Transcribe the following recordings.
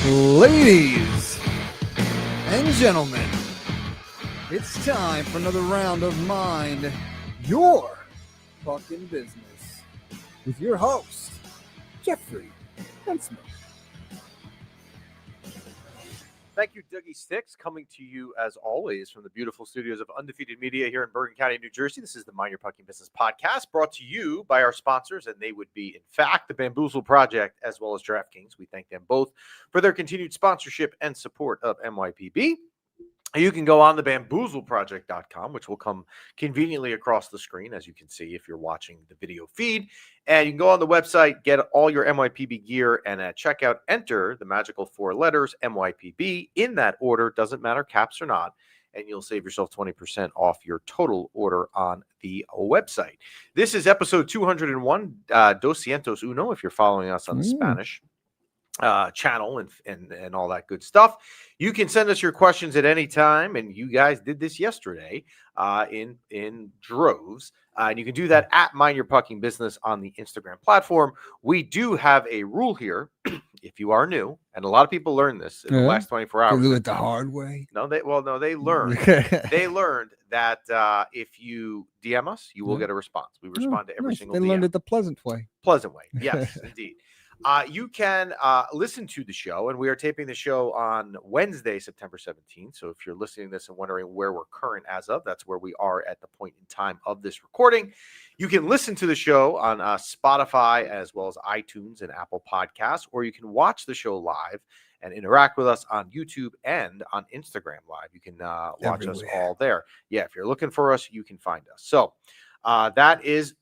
Ladies and gentlemen, it's time for another round of Mind Your Fucking Business with your host, Jeffrey Huntsman. Thank you, Dougie Sticks, coming to you as always from the beautiful studios of Undefeated Media here in Bergen County, New Jersey. This is the Mind Your Fucking Business podcast brought to you by our sponsors, and they would be, in fact, the Bamboozle Project as well as DraftKings. We thank them both for their continued sponsorship and support of MYPB. You can go on the bamboozleproject.com, which will come conveniently across the screen, as you can see if you're watching the video feed. And you can go on the website, get all your MYPB gear, and at checkout, enter the magical 4 letters MYPB in that order. Doesn't matter, caps or not. And you'll save yourself 20% off your total order on the website. This is episode 201, 201, if you're following us on the Spanish channel and all that good stuff. You can send us your questions at any time, and you guys did this yesterday in droves, and you can do that at Mind Your Fucking Business on the Instagram platform. We do have a rule here if you are new, and a lot of people learned this in the last 24 hours. They do it the hard way. They learned they learned that if you DM us, you will get a response. We respond to every single They DM. learned it the pleasant way. Yes, indeed. You can listen to the show, and we are taping the show on Wednesday, September 17th. So if you're listening to this and wondering where we're current as of, that's where we are at the point in time of this recording. You can listen to the show on Spotify as well as iTunes and Apple Podcasts, or you can watch the show live and interact with us on YouTube and on Instagram Live. You can watch us all there. Yeah, if you're looking for us, you can find us. So that is,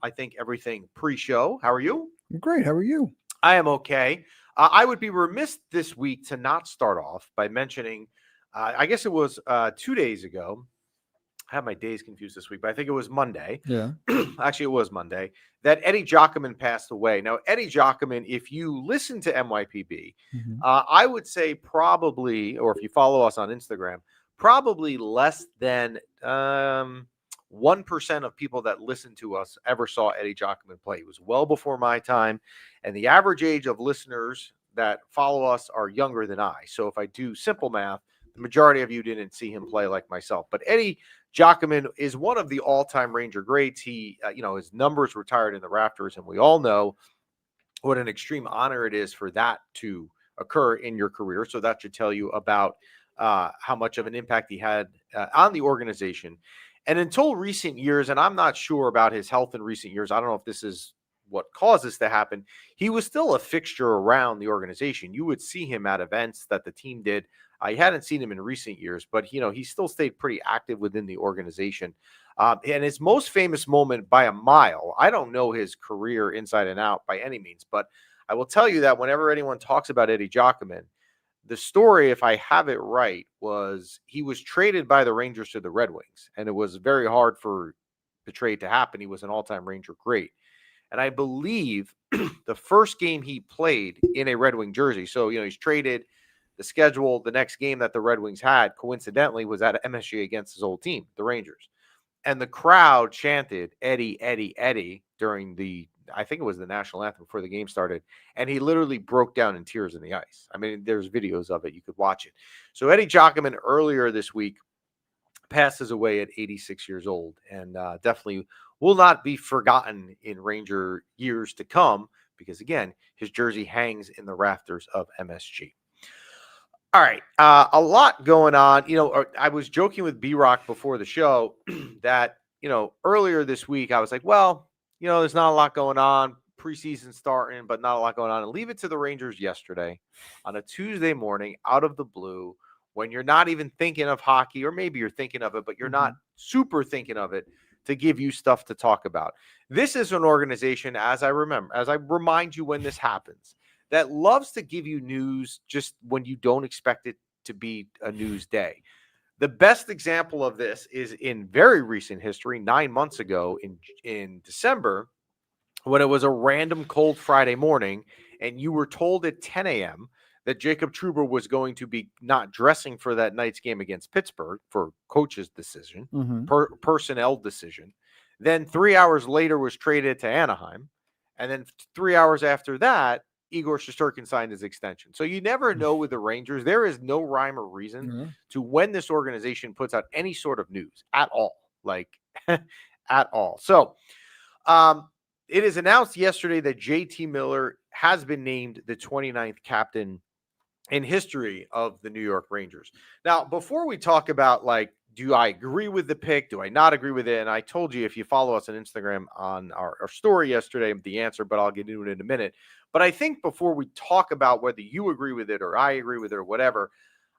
I think, everything pre-show. How are you? Great. How are you? I am okay. I would be remiss this week to not start off by mentioning, I guess it was 2 days ago. I have my days confused this week, but I think it was Monday. Yeah. Actually, it was Monday that Eddie Giacomin passed away. Now, Eddie Giacomin, if you listen to MYPB, I would say probably, or if you follow us on Instagram, probably less than 1% of people that listen to us ever saw Eddie Giacomin play. It was well before my time, and the average age of listeners that follow us are younger than I. So if I do simple math, the majority of you didn't see him play like myself. But Eddie Giacomin is one of the all-time Ranger greats. He, his numbers retired in the rafters, and we all know what an extreme honor it is for that to occur in your career. So that should tell you about how much of an impact he had on the organization. And until recent years, and I'm not sure about his health in recent years, I don't know if this is what caused this to happen, he was still a fixture around the organization. You would see him at events that the team did. I hadn't seen him in recent years, but, he still stayed pretty active within the organization. And his most famous moment by a mile, I don't know his career inside and out by any means, but I will tell you that whenever anyone talks about Eddie Giacomin, the story, if I have it right, was he was traded by the Rangers to the Red Wings, and it was very hard for the trade to happen. He was an all-time Ranger great. And I believe the first game he played in a Red Wing jersey, so, he's traded, the schedule, the next game that the Red Wings had, coincidentally, was at MSG against his old team, the Rangers. And the crowd chanted, "Eddie, Eddie, Eddie," during I think it was the national anthem before the game started. And he literally broke down in tears in the ice. I mean, there's videos of it. You could watch it. So Eddie Giacomin earlier this week passes away at 86 years old, and definitely will not be forgotten in Ranger years to come because, again, his jersey hangs in the rafters of MSG. All right. A lot going on. I was joking with B-Rock before the show that, earlier this week, I was like, well, there's not a lot going on. Preseason starting, but not a lot going on. And leave it to the Rangers yesterday on a Tuesday morning out of the blue when you're not even thinking of hockey, or maybe you're thinking of it, but you're not super thinking of it, to give you stuff to talk about. This is an organization, as I remind you when this happens, that loves to give you news just when you don't expect it to be a news day. The best example of this is in very recent history, 9 months ago in December, when it was a random cold Friday morning, and you were told at 10 a.m. that Jacob Trouba was going to be not dressing for that night's game against Pittsburgh for coach's decision, personnel decision. Then 3 hours later was traded to Anaheim. And then 3 hours after that, Igor Shesterkin signed his extension. So you never know with the Rangers. There is no rhyme or reason to when this organization puts out any sort of news at all, like at all. So it is announced yesterday that JT Miller has been named the 29th captain in history of the New York Rangers. Now, before we talk about, like, do I agree with the pick? Do I not agree with it? And I told you, if you follow us on Instagram on our story yesterday, the answer, but I'll get into it in a minute. But I think before we talk about whether you agree with it or I agree with it or whatever,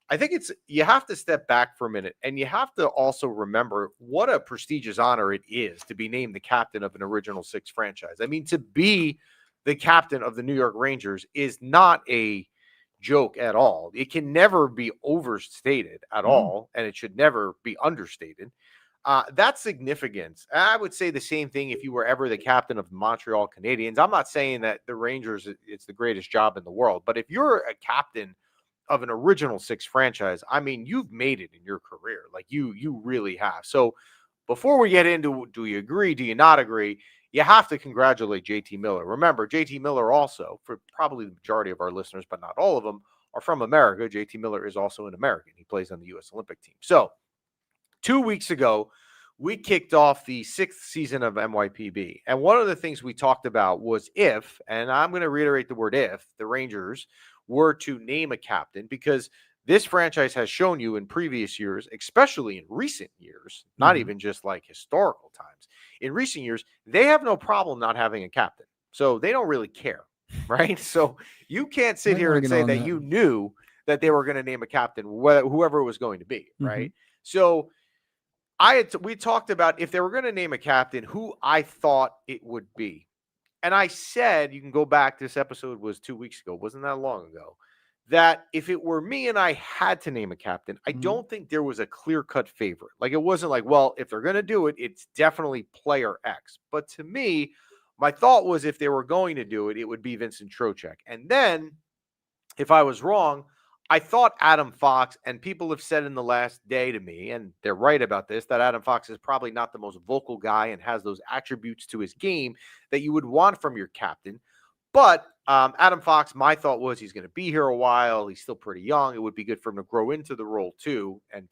I think you have to step back for a minute, and you have to also remember what a prestigious honor it is to be named the captain of an Original Six franchise. I mean, to be the captain of the New York Rangers is not a joke at all. It can never be overstated at all, and it should never be understated. That's significance. I would say the same thing if you were ever the captain of the Montreal Canadiens. I'm not saying that the Rangers, it's the greatest job in the world, but if you're a captain of an Original Six franchise, I mean, you've made it in your career. Like you really have. So before we get into, do you agree, do you not agree, you have to congratulate JT Miller. Remember, JT Miller also, for probably the majority of our listeners, but not all of them, are from America. JT Miller is also an American. He plays on the U.S. Olympic team. So 2 weeks ago, we kicked off the 6th season of MYPB. And one of the things we talked about was if, and I'm going to reiterate the word if, the Rangers were to name a captain, because this franchise has shown you in previous years, especially in recent years, not even just like historical times, in recent years, they have no problem not having a captain. So they don't really care, right? So you can't sit here and say that you knew that they were going to name a captain, whoever it was going to be, right? So we talked about if they were going to name a captain, who I thought it would be. And I said, you can go back, this episode was 2 weeks ago, wasn't that long ago, that if it were me and I had to name a captain, I don't think there was a clear-cut favorite. Like, it wasn't like, well, if they're going to do it, it's definitely player X. But to me, my thought was if they were going to do it, it would be Vincent Trocheck. And then, if I was wrong, I thought Adam Fox, and people have said in the last day to me, and they're right about this, that Adam Fox is probably not the most vocal guy and has those attributes to his game that you would want from your captain. But Adam Fox, my thought was he's going to be here a while. He's still pretty young. It would be good for him to grow into the role too and,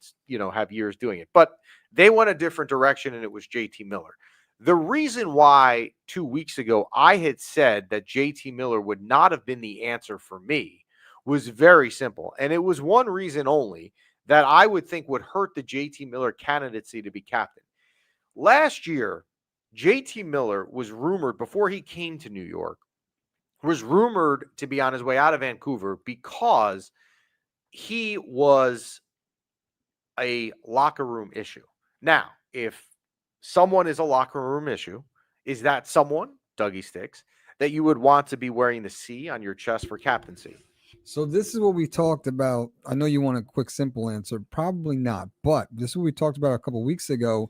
have years doing it. But they went a different direction, and it was JT Miller. The reason why 2 weeks ago I had said that JT Miller would not have been the answer for me was very simple. And it was one reason only that I would think would hurt the JT Miller candidacy to be captain. Last year, JT Miller was rumored, before he came to New York, was rumored to be on his way out of Vancouver because he was a locker room issue. Now, if someone is a locker room issue, is that someone, Dougie Sticks, that you would want to be wearing the C on your chest for captaincy? So this is what we talked about. I know you want a quick, simple answer. Probably not. But this is what we talked about a couple of weeks ago.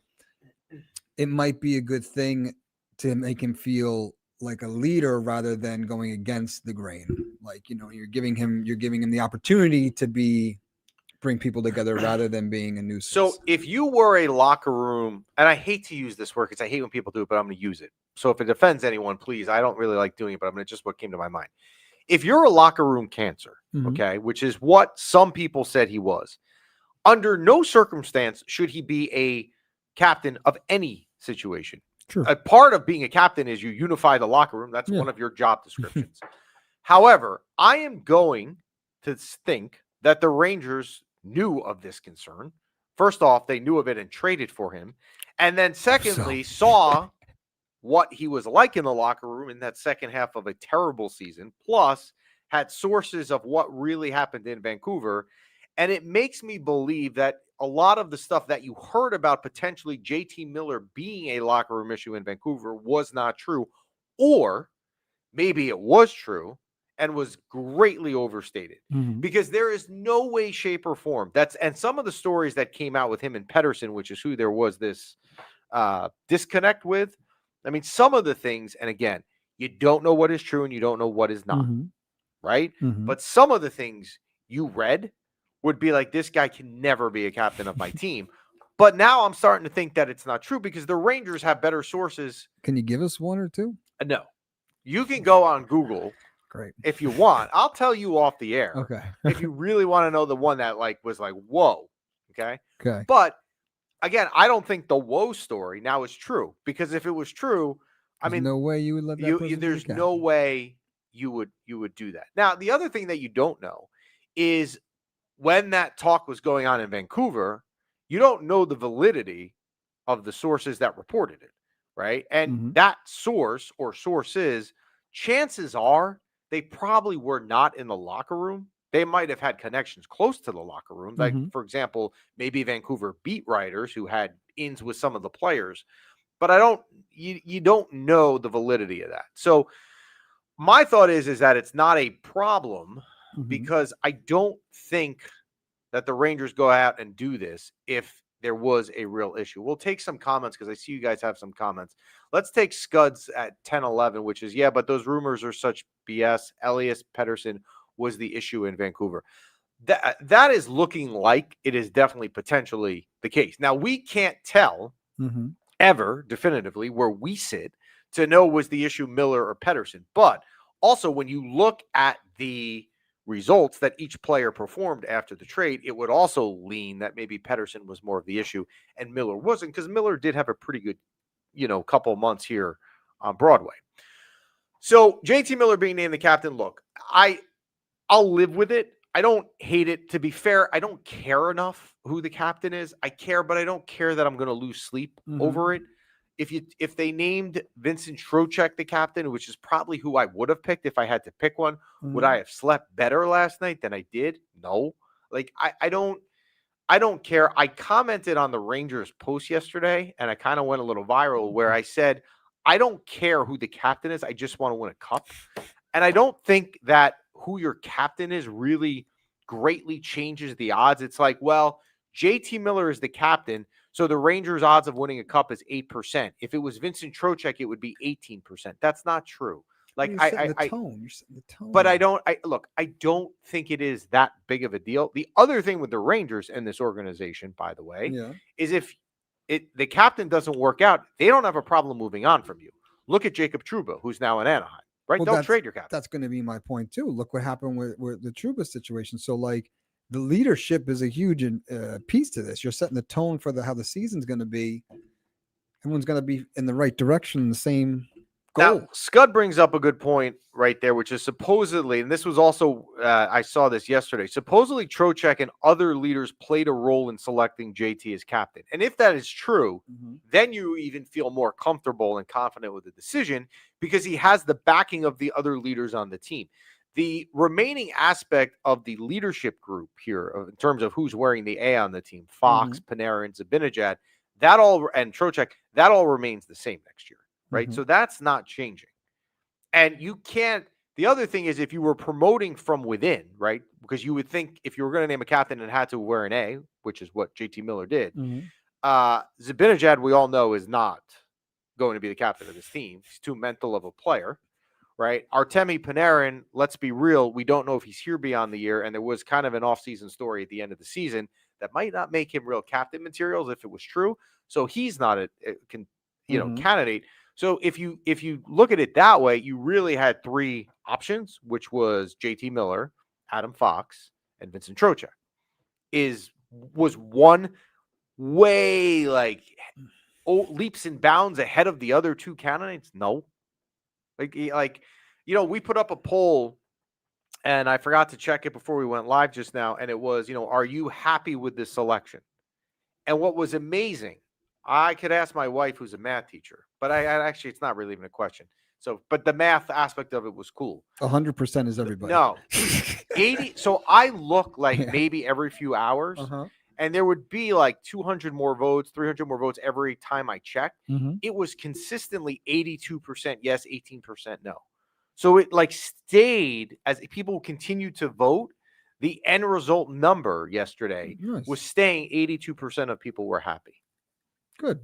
It might be a good thing to make him feel like a leader rather than going against the grain. Like, you're giving him the opportunity to bring people together rather than being a nuisance. So if you were a locker room, and I hate to use this word because I hate when people do it, but I'm going to use it. So if it offends anyone, please, I don't really like doing it, but I'm going to just what came to my mind. If you're a locker room cancer, okay, which is what some people said he was, under no circumstance should he be a captain of any situation. True. A part of being a captain is you unify the locker room. That's one of your job descriptions. However, I am going to think that the Rangers knew of this concern. First off, they knew of it and traded for him. And then secondly, saw what he was like in the locker room in that second half of a terrible season, plus had sources of what really happened in Vancouver. And it makes me believe that a lot of the stuff that you heard about potentially JT Miller being a locker room issue in Vancouver was not true, or maybe it was true and was greatly overstated, because there is no way, shape, or form and some of the stories that came out with him and Pettersson, which is who there was this disconnect with. I mean, some of the things, and again, you don't know what is true and you don't know what is not, right? But some of the things you read would be like, this guy can never be a captain of my team. But now I'm starting to think that it's not true because the Rangers have better sources. Can you give us one or two? No. You can go on Google, Great. if you want. I'll tell you off the air. Okay. If you really want to know the one that was like, whoa. Okay. Okay. But again, I don't think the whoa story now is true, because if it was true, There's no way you would let that person be the there's captain. no way you would do that. Now, the other thing that you don't know is when that talk was going on in Vancouver, you don't know the validity of the sources that reported it, right? And that source or sources, chances are they probably were not in the locker room. They might have had connections close to the locker room. Like, for example, maybe Vancouver beat writers who had ins with some of the players. But you don't know the validity of that. So my thought is that it's not a problem, because I don't think that the Rangers go out and do this if there was a real issue. We'll take some comments, because I see you guys have some comments. Let's take Scuds at 10-11, which is, yeah, but those rumors are such BS. Elias Pettersson was the issue in Vancouver. That is looking like it is definitely potentially the case. Now, we can't tell ever definitively where we sit to know, was the issue Miller or Pettersson. But also, when you look at the results that each player performed after the trade, it would also lean that maybe Pettersson was more of the issue and Miller wasn't, because Miller did have a pretty good, couple months here on Broadway. So JT Miller being named the captain, look, I'll live with it. I don't hate it. To be fair, I don't care enough who the captain is. I care, but I don't care that I'm going to lose sleep over it. If they named Vincent Trocheck the captain, which is probably who I would have picked if I had to pick one, would I have slept better last night than I did? No. Like, I don't care. I commented on the Rangers post yesterday, and I kind of went a little viral, where I said, I don't care who the captain is. I just want to win a cup. And I don't think that who your captain is really greatly changes the odds. It's like, well, JT Miller is the captain, so the Rangers' odds of winning a cup is 8%. If it was Vincent Trocheck, it would be 18%. That's not true. Like, you're setting the tone. But I don't think it is that big of a deal. The other thing with the Rangers and this organization, by the way, is if the captain doesn't work out, they don't have a problem moving on from you. Look at Jacob Trouba, who's now in Anaheim, right? Well, Don't trade your captain. That's going to be my point too. Look what happened with the Trouba situation. So, like, the leadership is a huge piece to this. You're setting the tone for how the season's going to be. Everyone's going to be in the right direction, the same goal. Now, Scud brings up a good point right there, which is supposedly, and this was also, I saw this yesterday, supposedly Trocheck and other leaders played a role in selecting JT as captain. And if that is true, then you even feel more comfortable and confident with the decision, because he has the backing of the other leaders on the team. The remaining aspect of the leadership group here, in terms of who's wearing the A on the team, Fox, Panarin, Zibanejad, and Trocheck, that all remains the same next year, right? So that's not changing. And you can't, the other thing is, if you were promoting from within, right? Because you would think if you were going to name a captain and had to wear an A, which is what JT Miller did, Zibanejad, we all know, is not going to be the captain of this team. He's too mental of a player. Right. Artemi Panarin, let's be real, we don't know if he's here beyond the year. And there was kind of an off-season story at the end of the season that might not make him real captain materials if it was true. So he's not a candidate. So if you look at it that way, you really had three options, which was JT Miller, Adam Fox, and Vincent Trocheck. Was one way leaps and bounds ahead of the other two candidates? No. We put up a poll, and I forgot to check it before we went live just now, and it was, are you happy with this selection? And what was amazing, I could ask my wife, who's a math teacher, but I actually, it's not really even a question. So, but the math aspect of it was cool. 100% is everybody. No, 80. So I look maybe every few hours. And there would be 200 more votes, 300 more votes every time I checked. It was consistently 82% yes, 18% no. So it stayed, as people continued to vote, the end result number yesterday was staying. 82% of people were happy. Good.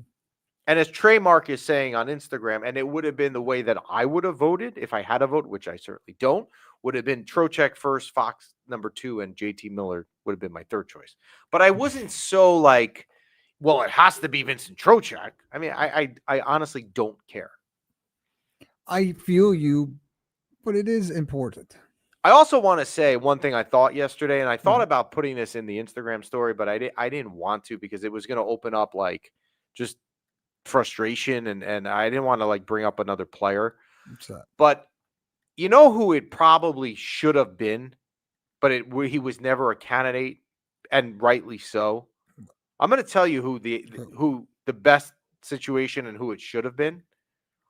And as Trey Mark is saying on Instagram, and it would have been the way that I would have voted if I had a vote, which I certainly don't, would have been Trocheck first, Fox number 2, and JT Miller would have been my third choice. But I wasn't so well, it has to be Vincent Trocheck. I mean, I honestly don't care. I feel you but it is important. I also want to say one thing I thought yesterday, and I thought about putting this in the Instagram story, but I didn't want to because it was going to open up like just frustration, and I didn't want to like bring up another player. What's that? But you know who it probably should have been, but he was never a candidate, and rightly so. I'm going to tell you who the best situation and who it should have been.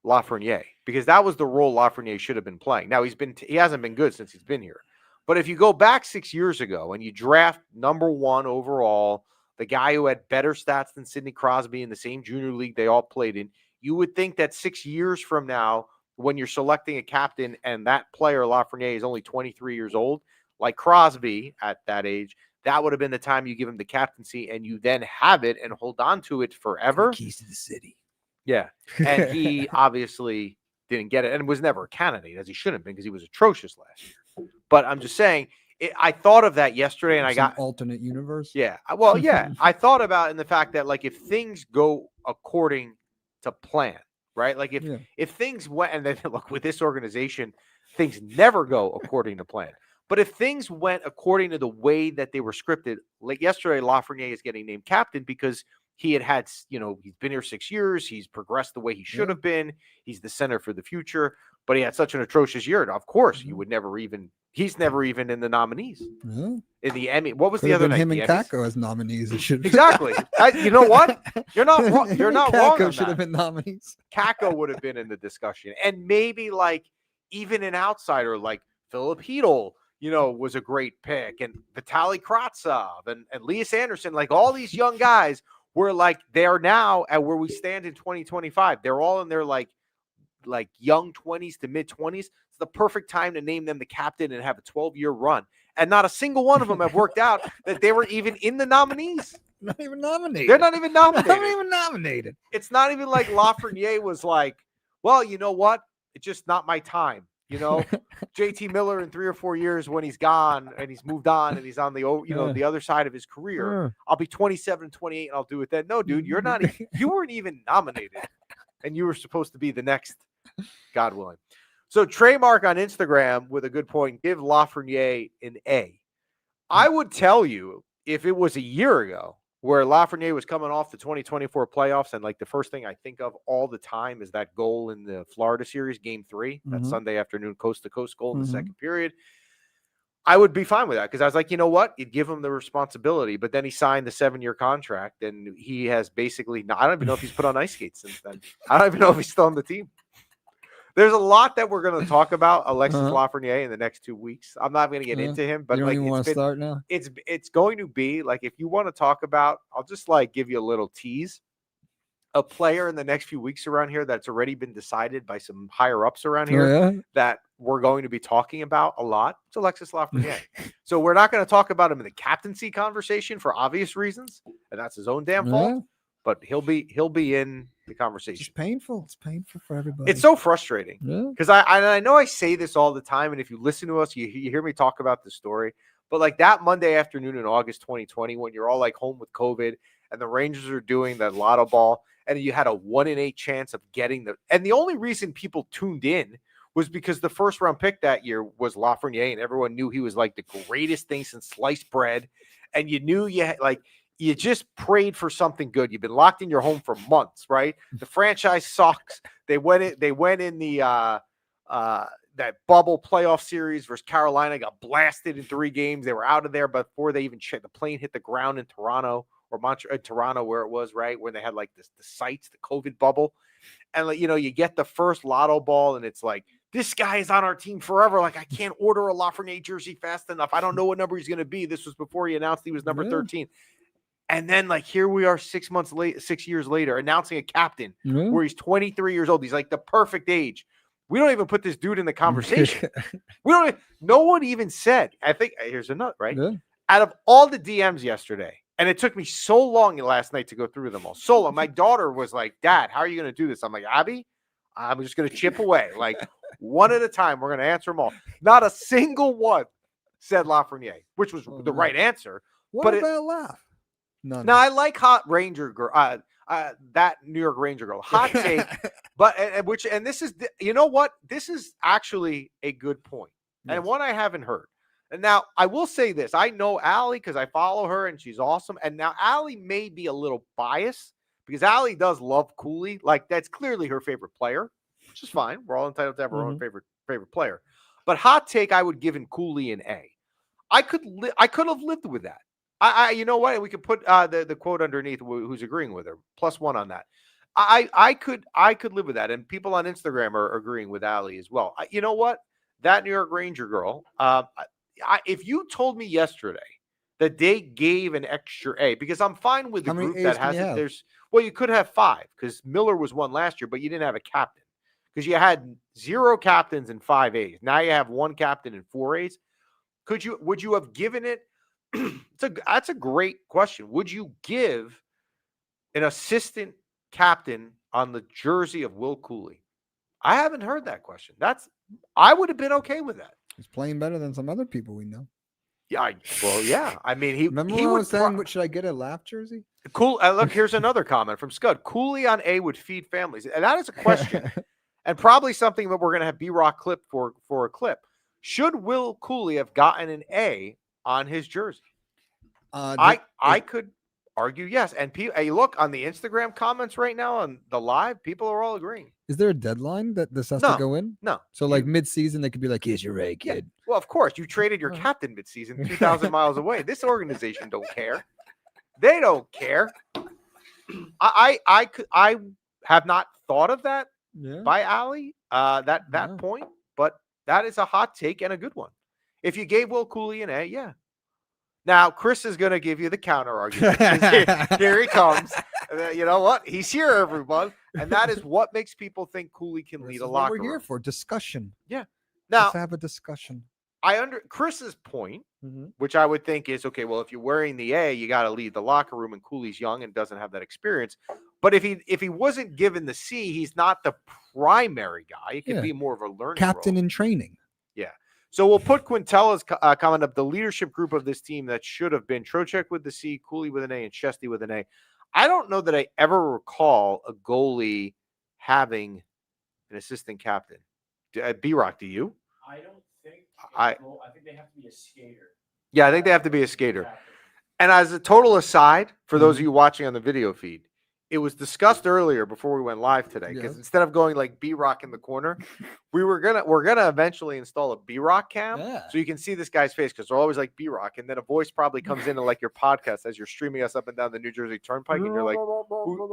Lafreniere, because that was the role Lafreniere should have been playing. Now he hasn't been good since he's been here. But if you go back 6 years ago and you draft number 1 overall, the guy who had better stats than Sidney Crosby in the same junior league they all played in, you would think that 6 years from now, when you're selecting a captain and that player, Lafreniere, is only 23 years old, like Crosby at that age, that would have been the time you give him the captaincy and you then have it and hold on to it forever. Keys to the city. Yeah, and he obviously didn't get it and was never a candidate, as he should have been, because he was atrocious last year. But I'm just saying, I thought of that yesterday, and I got alternate universe. Yeah, well, yeah, I thought about in the fact that like if things go according to plan, right? Like if things went, and then look with this organization, things never go according to plan. But if things went according to the way that they were scripted, like yesterday, Lafreniere is getting named captain because he had, he's been here 6 years. He's progressed the way he should have been. He's the center for the future, but he had such an atrocious year. Of course, you would he's never even in the nominees. In the Emmy. What was the other night? Him and Kako as nominees. It should exactly. You know what? You're not wrong. You're not wrong. Kako should have been nominees. Kako would have been in the discussion. And maybe like even an outsider like Philip Hedl, was a great pick. And Vitaly Kravtsov and Elias Anderson, like all these young guys were like, they are now at where we stand in 2025. They're all in their like young 20s to mid 20s. It's the perfect time to name them the captain and have a 12-year run. And not a single one of them have worked out that they were even in the nominees. Not even nominated. They're not even nominated. Not even nominated. It's not even like Lafreniere was like, well, you know what? It's just not my time. JT Miller in 3 or 4 years when he's gone and he's moved on and he's on the the other side of his career. I'll be 27, 28 and I'll do it then. No, dude, you weren't even nominated and you were supposed to be the next, God willing. So Treymark on Instagram with a good point, give Lafreniere an A. I would tell you if it was a year ago where Lafreniere was coming off the 2024 playoffs and like the first thing I think of all the time is that goal in the Florida series, game 3, that Sunday afternoon coast-to-coast goal in the second period, I would be fine with that because I was like, you know what? You'd give him the responsibility, but then he signed the 7-year contract and he has basically I don't even know if he's put on ice skates since then. I don't even know if he's still on the team. There's a lot that we're going to talk about Alexis Lafreniere in the next 2 weeks. I'm not going to get into him, but you don't even want to start now. It's going to be like if you want to talk about, I'll just like give you a little tease. A player in the next few weeks around here that's already been decided by some higher ups around here that we're going to be talking about a lot. It's Alexis Lafreniere. So we're not going to talk about him in the captaincy conversation for obvious reasons, and that's his own damn fault. But he'll be in the conversation. It's painful. It's painful for everybody. It's so frustrating because I know I say this all the time, and if you listen to us, you hear me talk about the story. But like that Monday afternoon in August 2020, when you're all like home with COVID, and the Rangers are doing that lotto ball, and you had a 1 in 8 chance of getting and the only reason people tuned in was because the first round pick that year was Lafreniere, and everyone knew he was like the greatest thing since sliced bread, and you knew you just prayed for something good. You've been locked in your home for months, right? The franchise sucks. They went in the that bubble playoff series versus Carolina, got blasted in 3 games. They were out of there before they even checked. The plane hit the ground in Toronto or Toronto, where it was, right? Where they had like the sites, the COVID bubble. And like, you get the first lotto ball and it's like, this guy is on our team forever. Like, I can't order a Lafreniere jersey fast enough. I don't know what number he's going to be. This was before he announced he was number 13. And then, like, here we are 6 years later, announcing a captain where he's 23 years old. He's like the perfect age. We don't even put this dude in the conversation. No one even said. I think here's a nut, right? Yeah. Out of all the DMs yesterday, and it took me so long last night to go through them all. So long. My daughter was like, "Dad, how are you going to do this?" I'm like, "Abby, I'm just going to chip away, like one at a time. We're going to answer them all." Not a single one said Lafreniere, which was the right answer. What about Laf? Now I like Hot Ranger girl. that New York Ranger girl. Hot take, but and this is you know what? This is actually a good point, and one I haven't heard. And now I will say this: I know Allie because I follow her and she's awesome. And now Allie may be a little biased because Allie does love Cooley. Like that's clearly her favorite player, which is fine. We're all entitled to have our own favorite player. But hot take, I would give in Cooley an A. I could have lived with that. You know what? We could put the quote underneath who's agreeing with her. +1 on that. I could live with that. And people on Instagram are agreeing with Allie as well. You know what? That New York Ranger girl. If you told me yesterday that they gave an extra A, because I'm fine with the group that has it. You could have 5 because Miller was 1 last year, but you didn't have a captain because you had 0 captains and 5 A's. Now you have 1 captain and 4 A's. Would you have given it? That's a great question. Would you give an assistant captain on the jersey of Will Cooley? I haven't heard that question. I would have been okay with that. He's playing better than some other people we know. Yeah, yeah. I mean, he was saying, should I get a Laugh jersey? Cool. Look, here's another comment from Scud. Cooley on A would feed families, and that is a question, and probably something that we're going to have B-Rock clip for a clip. Should Will Cooley have gotten an A on his jersey? I could argue yes. And hey, look on the Instagram comments right now on the live, people are all agreeing. Is there a deadline that this has to go in? No. So like mid-season, they could be like, "Here's your A, kid." Yeah. Well, of course, you traded your captain mid-season, 2,000 miles away. This organization don't care. They don't care. I have not thought of that by Allie. That point, but that is a hot take and a good one. If you gave Will Cooley an A, yeah. Now, Chris is going to give you the counter argument. Here he comes. You know what? He's here, everyone. And that is what makes people think Cooley can lead a locker room. We're here for discussion. Yeah. Now, let's have a discussion. Chris's point, which I would think is, okay, well, if you're wearing the A, you got to lead the locker room, and Cooley's young and doesn't have that experience. But if he wasn't given the C, he's not the primary guy. He could be more of a learning captain role. in training. Yeah. So we'll put Quintella's comment up. The leadership group of this team that should have been Trocheck with the C, Cooley with an A, and Chesty with an A. I don't know that I ever recall a goalie having an assistant captain. B-Rock, do you? I don't think. I think they have to be a skater. Yeah, I think they have to be a skater. And as a total aside, for those of you watching on the video feed, it was discussed earlier before we went live today, because instead of going like B-Rock in the corner, we're gonna eventually install a B-Rock cam so you can see this guy's face, because they're always like B-Rock, and then a voice probably comes into like your podcast as you're streaming us up and down the New Jersey Turnpike, and you're like,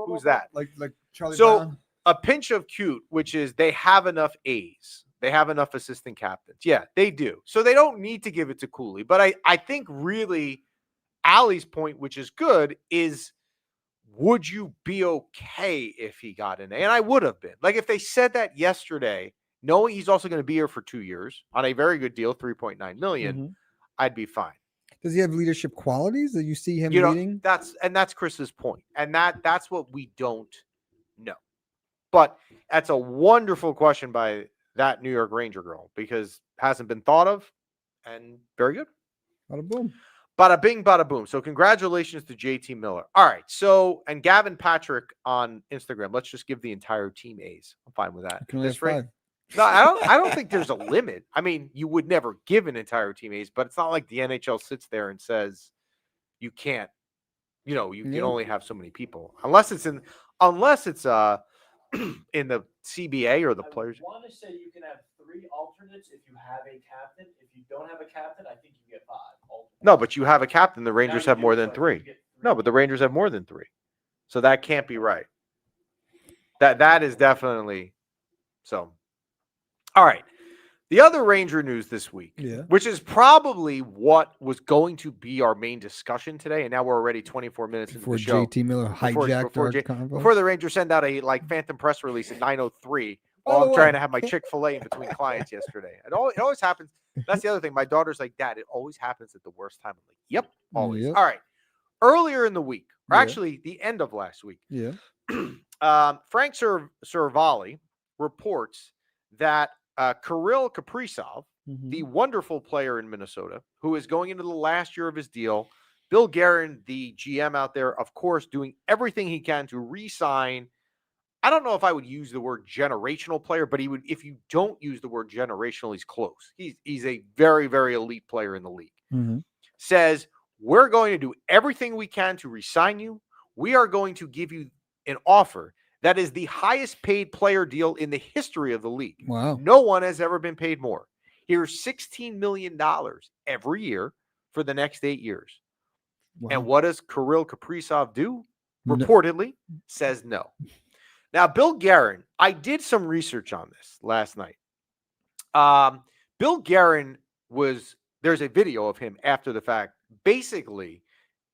who's that? Like Charlie Brown. A pinch of cute, which is they have enough A's. They have enough assistant captains. Yeah, they do. So they don't need to give it to Cooley. But I think really Allie's point, which is good, is would you be okay if he got an A? And I would have been. Like if they said that yesterday, knowing he's also going to be here for 2 years on a very good deal, $3.9 million, I'd be fine. Does he have leadership qualities that you see him leading? That's Chris's point. And that's what we don't know. But that's a wonderful question by that New York Ranger girl, because hasn't been thought of, and very good. Bada boom. Bada bing, bada boom. So congratulations to JT Miller. All right. So, and Gavin Patrick on Instagram, let's just give the entire team A's. I'm fine with that. That's right. No, I don't think there's a limit. I mean, you would never give an entire team A's, but it's not like the NHL sits there and says you can't, you can only have so many people, unless it's in the CBA or the players. I want to say you can have 3 alternates if you have a captain. If you don't have a captain, I think you get 5 alternates. No, but you have a captain. The Rangers have more than 3. No, but the Rangers have more than 3. So that can't be right. That is definitely so. All right. The other Ranger news this week, which is probably what was going to be our main discussion today, and now we're already 24 minutes into the show. JT Miller hijacked our convo. Before the Rangers send out a phantom press release at 9:03 while I'm trying to have my Chick-fil-A in between clients yesterday. It always happens. That's the other thing. My daughter's like, "Dad, it always happens at the worst time." I'm like, "Yep, always." Yep. All right. Earlier in the week, or actually the end of last week, Frank Cervalli reports that Kirill Kaprizov, the wonderful player in Minnesota, who is going into the last year of his deal, Bill Guerin, the GM out there, of course, doing everything he can to re-sign. I don't know if I would use the word generational player, but he would. If you don't use the word generational, he's close. He's a very, very elite player in the league. Mm-hmm. Says, we're going to do everything we can to re-sign you. We are going to give you an offer that is the highest paid player deal in the history of the league. Wow. No one has ever been paid more. Here's $16 million every year for the next 8 years. Wow. And what does Kirill Kaprizov do? No. Reportedly says no. Now, Bill Guerin, I did some research on this last night. Bill Guerin there's a video of him after the fact, basically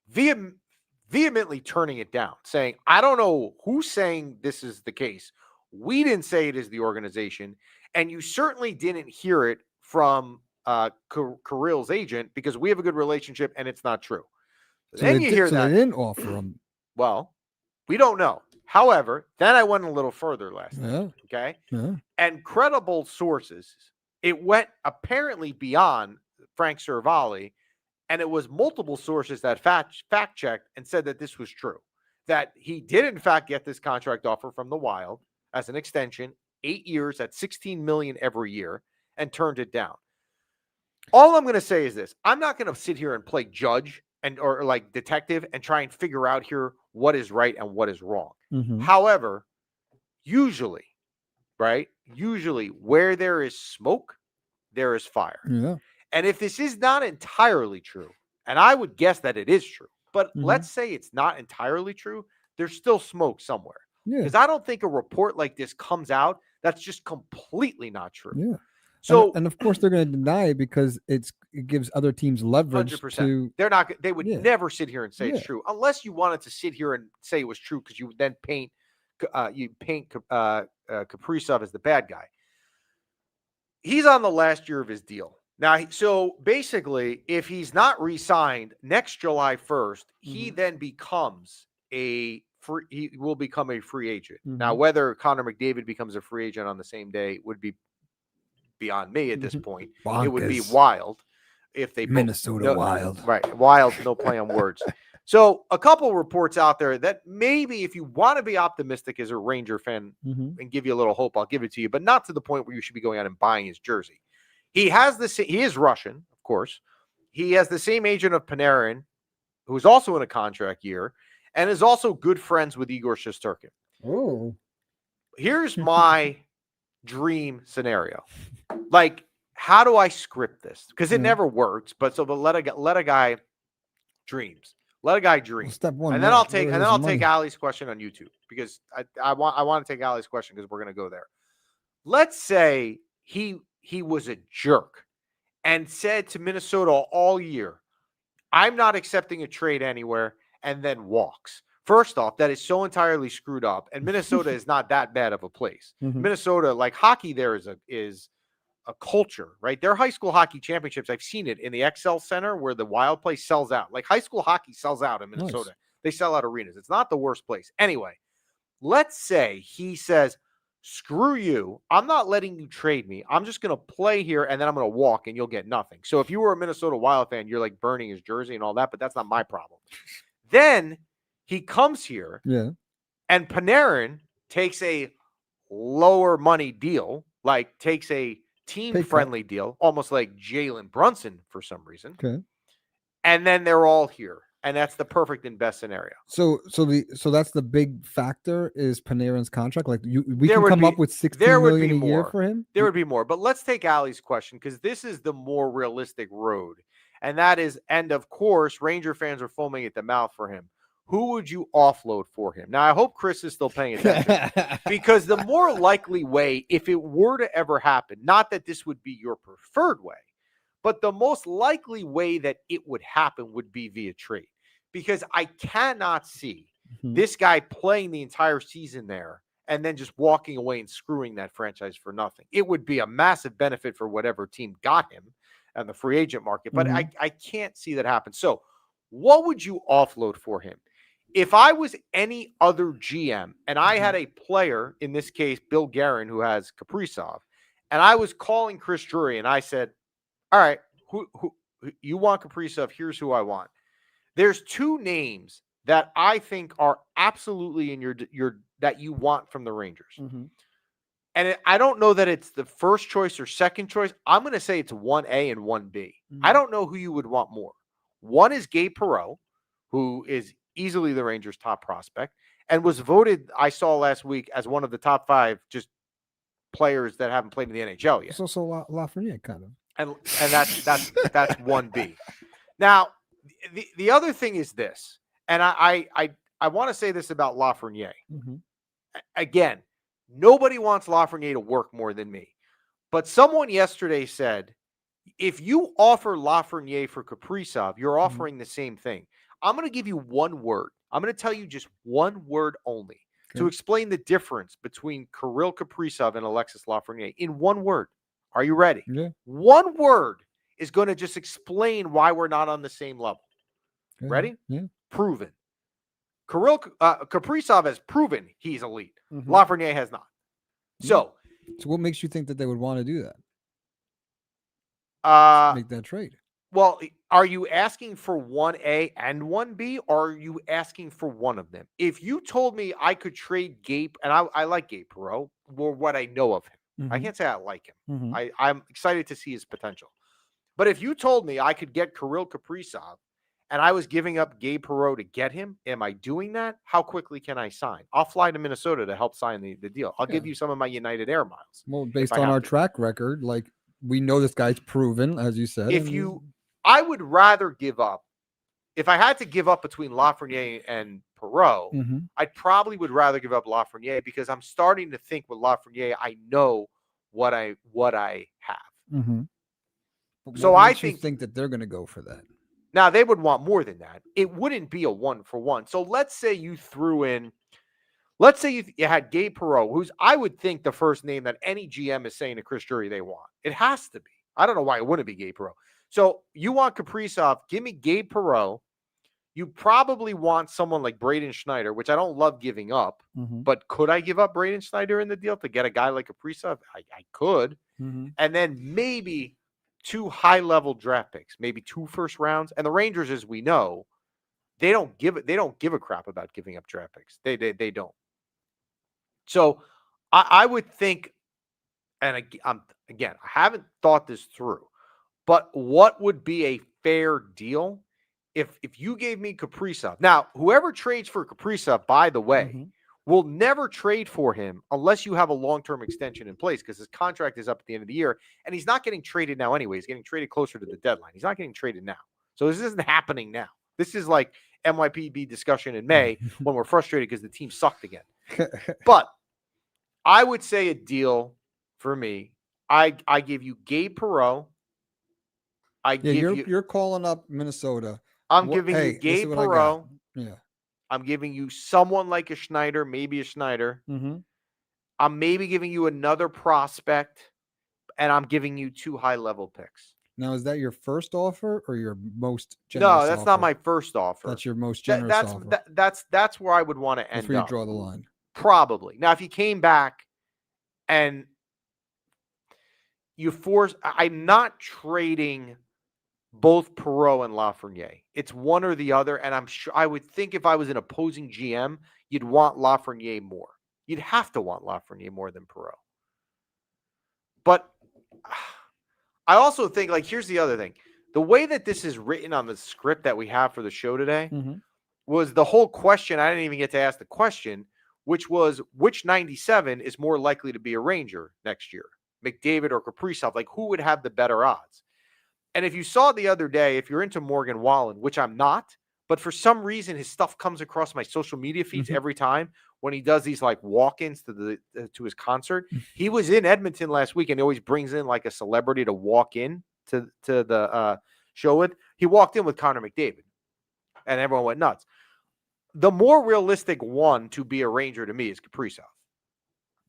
vehemently turning it down, saying, I don't know who's saying this is the case. We didn't say it is the organization. And you certainly didn't hear it from Kirill's agent, because we have a good relationship and it's not true. So Then they you did- hear so that. they didn't offer him. Well, we don't know. However, then I went a little further last night. Okay. Yeah. And credible sources, it went apparently beyond Frank Cervalli, and it was multiple sources that fact checked and said that this was true, that he did in fact get this contract offer from the Wild as an extension, 8 years at $16 million every year, and turned it down. All I'm going to say is this: I'm not going to sit here and play judge or like detective and try and figure out here what is right and what is wrong. Mm-hmm. However, usually where there is smoke, there is fire. Yeah. And if this is not entirely true, and I would guess that it is true, but Mhm. let's say it's not entirely true, there's still smoke somewhere. Yeah. Because I don't think a report like this comes out that's just completely not true. Yeah. So and of course they're going to deny it because it gives other teams leverage 100%. to. They're not. They would Yeah. never sit here and say it's Yeah. true, unless you wanted to sit here and say it was true, because you would then paint Kaprizov as the bad guy. He's on the last year of his deal now. So basically, if he's not re-signed next July 1st, he then becomes he will become a free agent. Now, whether Connor McDavid becomes a free agent on the same day would be beyond me at this point. Bonkers. It would be wild if they Minnesota Wild. Right, wild, no play on words. So a couple reports out there that maybe, if you want to be optimistic as a Ranger fan and give you a little hope, I'll give it to you, but not to the point where you should be going out and buying his jersey. He is Russian, of course. He has the same agent of Panarin, who is also in a contract year, and is also good friends with Igor Shesterkin. Oh. Here's my dream scenario. Like, how do I script this? Because it never works. But let a guy dreams. Let a guy dream. Well, step one. And then I'll take Ali's question on YouTube, because I want to take Ali's question, because we're going to go there. Let's say he was a jerk and said to Minnesota all year, I'm not accepting a trade anywhere, and then walks. First off, that is so entirely screwed up, and Minnesota is not that bad of a place. Minnesota, like hockey, there is a culture, right? Their high school hockey championships, I've seen it in the XL Center where the Wild place sells out. Like high school hockey sells out in Minnesota. Nice. They sell out arenas. It's not the worst place. Anyway, let's say he says, screw you. I'm not letting you trade me. I'm just going to play here, and then I'm going to walk, and you'll get nothing. So if you were a Minnesota Wild fan, you're like burning his jersey and all that, but that's not my problem. Then he comes here, and Panarin takes a lower money deal, like takes a team-friendly deal, almost like Jalen Brunson for some reason. Okay. And then they're all here. And that's the perfect and best scenario. So that's the big factor is Panarin's contract. Like we can come up with $16 million a year for him. There would be more, but let's take Ali's question, because this is the more realistic road, and that is, and of course, Ranger fans are foaming at the mouth for him. Who would you offload for him? Now, I hope Chris is still paying attention, because the more likely way, if it were to ever happen, not that this would be your preferred way, but the most likely way that it would happen would be via trade, because I cannot see this guy playing the entire season there and then just walking away and screwing that franchise for nothing. It would be a massive benefit for whatever team got him and the free agent market, but I can't see that happen. So what would you offload for him? If I was any other GM and I had a player, in this case, Bill Guerin, who has Kaprizov, and I was calling Chris Drury and I said, all right, who you want Kaprizov? Here's who I want. There's two names that I think are absolutely in your that you want from the Rangers. Mm-hmm. And I don't know that it's the first choice or second choice. I'm going to say it's 1A and 1B. Mm-hmm. I don't know who you would want more. One is Gabe Perreault, who is easily the Rangers' top prospect and was voted, I saw last week, as one of the top 5 just players that haven't played in the NHL yet. It's also Lafreniere, kind of. And that's 1B. Now, the other thing is this, and I want to say this about Lafreniere. Mm-hmm. Again, nobody wants Lafreniere to work more than me. But someone yesterday said, if you offer Lafreniere for Kaprizov, you're offering the same thing. I'm going to give you one word. I'm going to tell you just one word only to explain the difference between Kirill Kaprizov and Alexis Lafreniere in one word. Are you ready? Yeah. One word is going to just explain why we're not on the same level. Yeah. Ready? Yeah. Proven. Kaprizov has proven he's elite. Mm-hmm. Lafreniere has not. So what makes you think that they would want to do that? Make that trade. Well, are you asking for 1A and 1B, or are you asking for one of them? If you told me I could trade Gabe, and I like Gabe Perreault, or what I know of him, I can't say I like him. Mm-hmm. I'm excited to see his potential. But if you told me I could get Kirill Kaprizov and I was giving up Gabe Perreault to get him, am I doing that? How quickly can I sign? I'll fly to Minnesota to help sign the deal. I'll give you some of my United Air miles. Well, based on our track record, like we know this guy's proven, as you said. I would rather give up. If I had to give up between Lafreniere and Perreault, I probably would rather give up Lafreniere because I'm starting to think with Lafreniere, I know what I have. Mm-hmm. So I think that they're going to go for that. Now they would want more than that. It wouldn't be a 1-for-1. So let's say you threw in. Let's say you had Gabe Perreault, who's I would think the first name that any GM is saying to Chris Drury they want. It has to be. I don't know why it wouldn't be Gabe Perreault. So you want Kaprizov, give me Gabe Perreault. You probably want someone like Braden Schneider, which I don't love giving up. But could I give up Braden Schneider in the deal to get a guy like Kaprizov? I could. And then maybe 2 high-level draft picks, maybe 2 first rounds. And the Rangers, as we know, they don't give a crap about giving up draft picks. They don't. So I would think, and again, I haven't thought this through, but what would be a fair deal if you gave me Kaprizov? Now, whoever trades for Kaprizov, by the way, will never trade for him unless you have a long-term extension in place because his contract is up at the end of the year, and he's not getting traded now anyway. He's getting traded closer to the deadline. He's not getting traded now. So this isn't happening now. This is like MYPB discussion in May when we're frustrated because the team sucked again. But I would say a deal for me. I give you Gabe Perreault. You're calling up Minnesota. I'm giving you Gabe Perreault. Yeah. I'm giving you someone like a Schneider, maybe a Schneider. I'm maybe giving you another prospect, and I'm giving you 2 high-level picks. Now, is that your first offer or your most generous offer? No, that's not my first offer. That's your most generous offer. That's where I would want to end up. Before you draw the line. Probably. Now, if you came back and I'm not trading both Perreault and Lafreniere. It's one or the other, and I'm sure I would think if I was an opposing GM, you'd want Lafreniere more. You'd have to want Lafreniere more than Perreault. But I also think, like, here's the other thing. The way that this is written on the script that we have for the show today was the whole question. I didn't even get to ask the question, which was which 97 is more likely to be a Ranger next year, McDavid or Kaprizov? Like, who would have the better odds? And if you saw the other day, if you're into Morgan Wallen, which I'm not, but for some reason his stuff comes across my social media feeds every time when he does these like walk-ins to his concert. He was in Edmonton last week, and he always brings in like a celebrity to walk in to the show with. He walked in with Connor McDavid, and everyone went nuts. The more realistic one to be a Ranger to me is Kaprizov.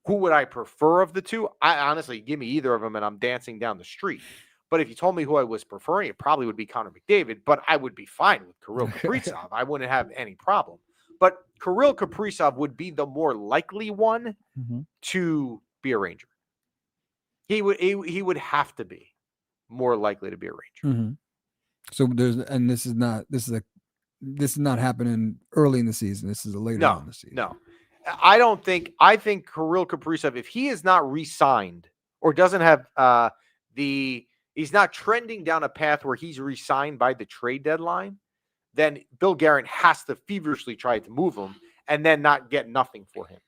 Who would I prefer of the two? I honestly, give me either of them, and I'm dancing down the street. But if you told me who I was preferring, it probably would be Connor McDavid, but I would be fine with Kirill Kaprizov. I wouldn't have any problem. But Kirill Kaprizov would be the more likely one to be a Ranger. He would have to be more likely to be a Ranger. So this is this is not happening early in the season. This is later on in the season. No. I think Kirill Kaprizov, if he is not re-signed or doesn't have he's not trending down a path where he's re-signed by the trade deadline, then Bill Guerin has to feverishly try to move him and then not get nothing for him.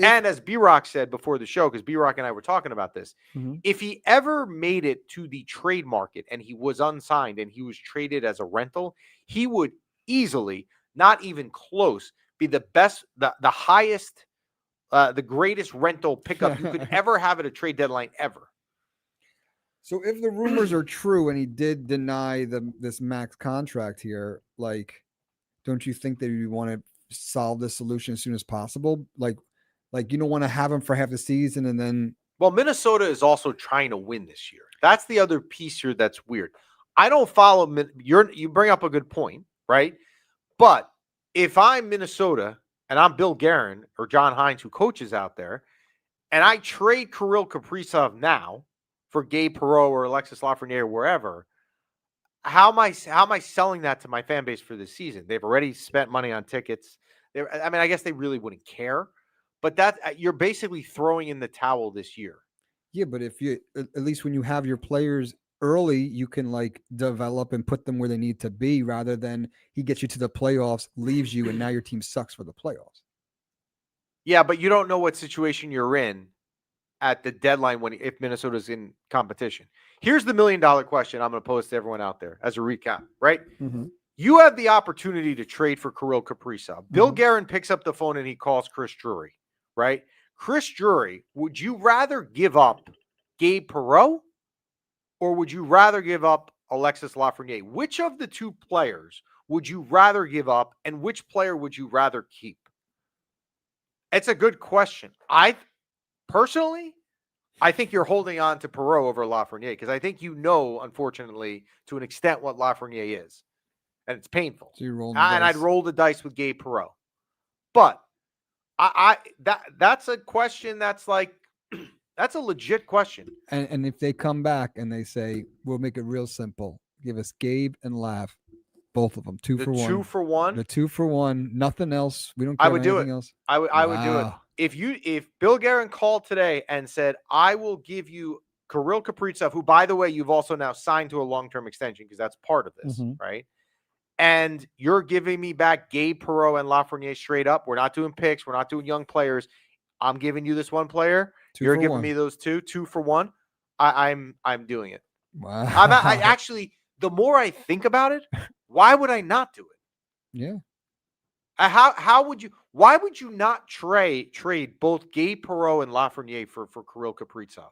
And as B-Rock said before the show, because B-Rock and I were talking about this, if he ever made it to the trade market and he was unsigned and he was traded as a rental, he would easily, not even close, be the best, the highest, the greatest rental pickup you could ever have at a trade deadline ever. So if the rumors are true and he did deny this max contract here, like, don't you think that you want to solve this solution as soon as possible? Like you don't want to have him for half the season and then. Well, Minnesota is also trying to win this year. That's the other piece here that's weird. I don't follow. You bring up a good point, right? But if I'm Minnesota and I'm Bill Guerin or John Hines, who coaches out there, and I trade Kirill Kaprizov now for Gabe Perreault or Alexis Lafreniere or wherever, how am I selling that to my fan base for this season? They've already spent money on tickets. I guess they really wouldn't care, but you're basically throwing in the towel this year. Yeah, but if you at least when you have your players early, you can like develop and put them where they need to be rather than he gets you to the playoffs, leaves you, and now your team sucks for the playoffs. Yeah, but you don't know what situation you're in at the deadline if Minnesota's in competition. Here's the $1 million question I'm going to pose to everyone out there as a recap, right? You have the opportunity to trade for Kirill Kaprizov. Bill Guerin picks up the phone and he calls Chris Drury, right? Chris Drury, would you rather give up Gabe Perreault or would you rather give up Alexis Lafreniere? Which of the two players would you rather give up and which player would you rather keep? It's a good question. Personally, I think you're holding on to Perreault over Lafreniere because I think unfortunately, to an extent what Lafreniere is. And it's painful. So you're rolling and I'd roll the dice with Gabe Perreault. But that's a question that's like that's a legit question. And if they come back and they say, we'll make it real simple. Give us Gabe and Laff. Both of them. 2 for 1. 2 for 1. The 2 for 1. Nothing else. We don't care. I would do it. Else. I would do it. If Bill Guerin called today and said, I will give you Kirill Kaprizov, who, by the way, you've also now signed to a long-term extension because that's part of this, right? And you're giving me back Gabe Perreault and Lafreniere straight up. We're not doing picks. We're not doing young players. I'm giving you this one player. You're giving me those 2 for 1. I'm doing it. Wow. I actually, the more I think about it, why would I not do it? Yeah. Why would you not trade both Gabe Perreault and Lafreniere for Kirill Kaprizov?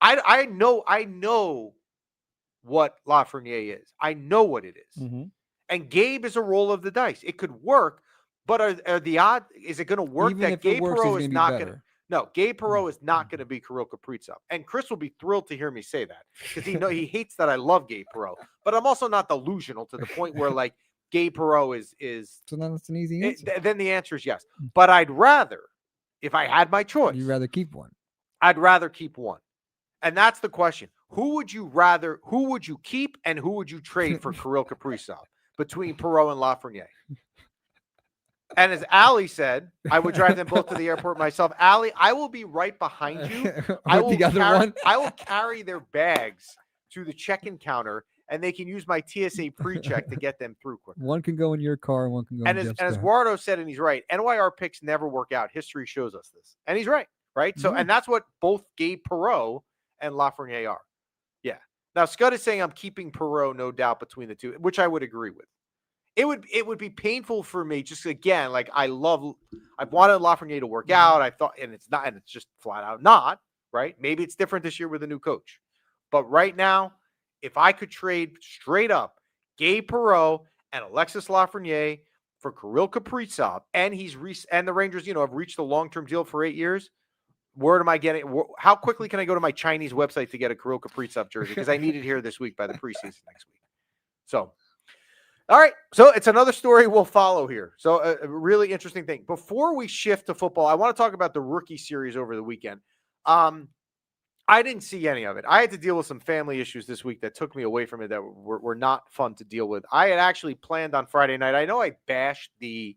I know what Lafreniere is. I know what it is. And Gabe is a roll of the dice. It could work, but are the odds, is it going to work Even that Gabe Perreault is not going to? No, Gabe Perreault is not going to be Kirill Kaprizov. And Chris will be thrilled to hear me say that because he hates that I love Gabe Perreault. But I'm also not delusional to the point where like Gabe Perreault is. So then that's an easy answer. Then the answer is yes. But I'd rather, if I had my choice. You'd rather keep one. I'd rather keep one. And that's the question. Who would you keep and who would you trade for Kirill Kaprizov between Perreault and Lafreniere? And as Allie said, I would drive them both to the airport myself. Allie, I will be right behind you. I will carry their bags to the check-in counter, and they can use my TSA pre-check to get them through quicker. One can go in your car, one can go in Jeff's car. As Wardo said, and he's right, NYR picks never work out. History shows us this. And he's right? So, and that's what both Gabe Perreault and Lafreniere are. Yeah. Now, Scott is saying I'm keeping Perreault, no doubt, between the two, which I would agree with. It would be painful for me. Just again, like I wanted Lafreniere to work out. I thought, and it's not, and it's just flat out not right. Maybe it's different this year with a new coach, but right now, if I could trade straight up Gabe Perreault and Alexis Lafreniere for Kirill Kaprizov, and the Rangers, have reached a long-term deal for 8 years. Where am I getting? How quickly can I go to my Chinese website to get a Kirill Kaprizov jersey? Because I need it here this week by the preseason next week. So. All right, so it's another story we'll follow here. So a really interesting thing. Before we shift to football, I want to talk about the rookie series over the weekend. I didn't see any of it. I had to deal with some family issues this week that took me away from it that were not fun to deal with. I had actually planned on Friday night. I know I bashed the